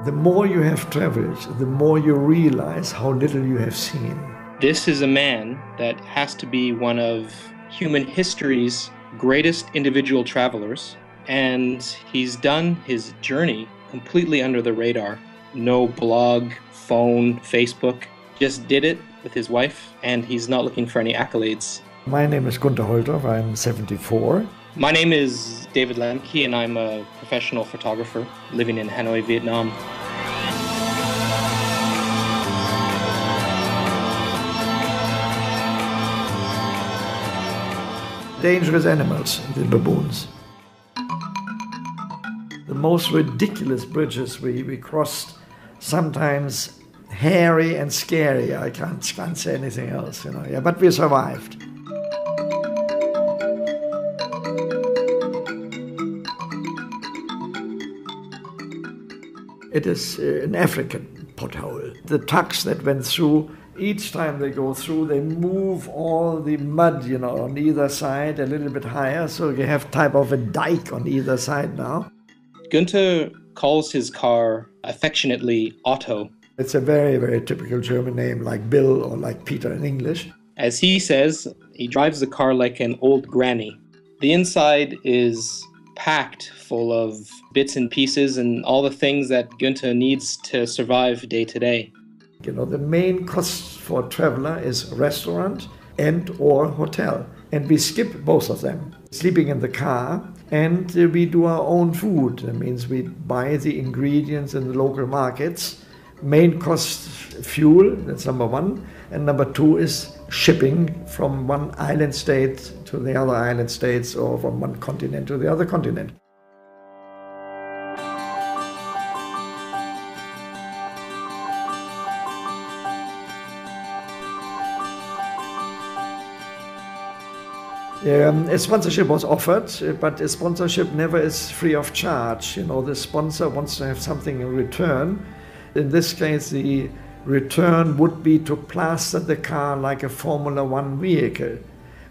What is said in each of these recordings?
The more you have traveled, the more you realize how little you have seen. This is a man that has to be one of human history's greatest individual travelers, and he's done his journey completely under the radar. No blog, phone, Facebook, just did it with his wife, and he's not looking for any accolades. My name is Gunther Holtorf, I'm 74. My name is David Lemke, and I'm a professional photographer living in Hanoi, Vietnam. Dangerous animals, the baboons. The most ridiculous bridges we crossed, sometimes hairy and scary. I can't say anything else, Yeah, but we survived. It is an African pothole. The trucks that went through, each time they go through, they move all the mud, on either side a little bit higher. So you have type of a dike on either side now. Gunther calls his car affectionately Otto. It's a very, very typical German name, like Bill or like Peter in English. As he says, he drives the car like an old granny. The inside is packed full of bits and pieces and all the things that Gunther needs to survive day to day. The main cost for a traveler is restaurant and or hotel. And we skip both of them. Sleeping in the car, and we do our own food. That means we buy the ingredients in the local markets. Main cost, fuel, that's number one. And number two is shipping from one island state to the other island states, or from one continent to the other continent. A sponsorship was offered, but a sponsorship never is free of charge. The sponsor wants to have something in return. In this case, the return would be to plaster the car like a Formula One vehicle,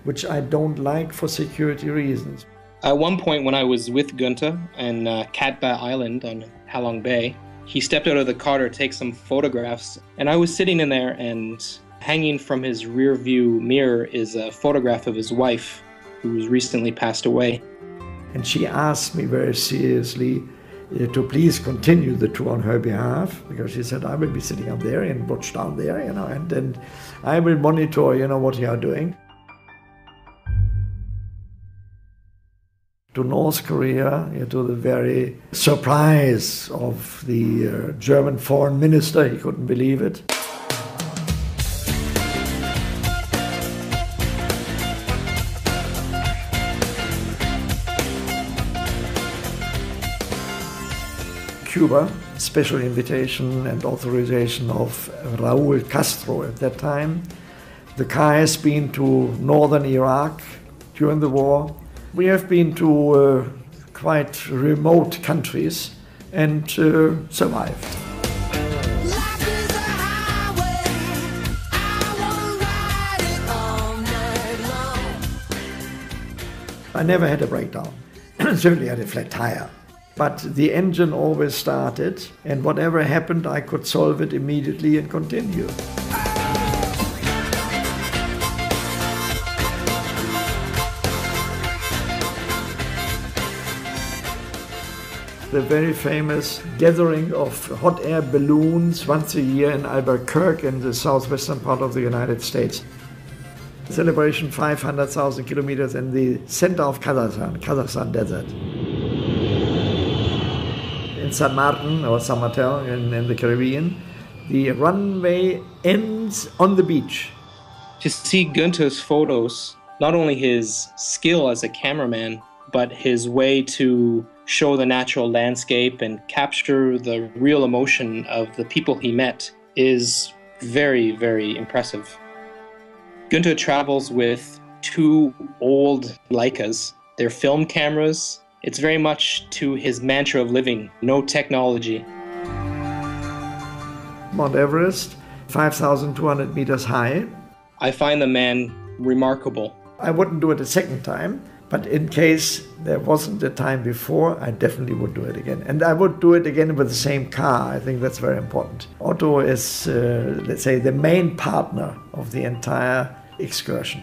which I don't like for security reasons. At one point when I was with Gunther on Cat Ba Island on Halong Bay, he stepped out of the car to take some photographs, and I was sitting in there, and hanging from his rear view mirror is a photograph of his wife, who's recently passed away. And she asked me very seriously to please continue the tour on her behalf, because she said, I will be sitting up there and watch down there, and then I will monitor, what you are doing. To North Korea, to the very surprise of the German foreign minister, he couldn't believe it. Cuba, special invitation and authorization of Raúl Castro at that time. The car has been to northern Iraq during the war. We have been to quite remote countries and survived. I never had a breakdown. Certainly had a flat tire. But the engine always started, and whatever happened, I could solve it immediately and continue. The very famous gathering of hot air balloons once a year in Albuquerque in the southwestern part of the United States. Celebration 500,000 kilometers in the center of Kazakhstan desert. In San Martin or San Mateo in the Caribbean, the runway ends on the beach. To see Gunther's photos, not only his skill as a cameraman, but his way to show the natural landscape and capture the real emotion of the people he met is very, very impressive. Gunther travels with two old Leicas. They're film cameras. It's very much to his mantra of living, no technology. Mount Everest, 5,200 meters high. I find the man remarkable. I wouldn't do it a second time, But in case there wasn't a time before, I definitely would do it again. And I would do it again with the same car. I think that's very important. Otto is, let's say, the main partner of the entire excursion.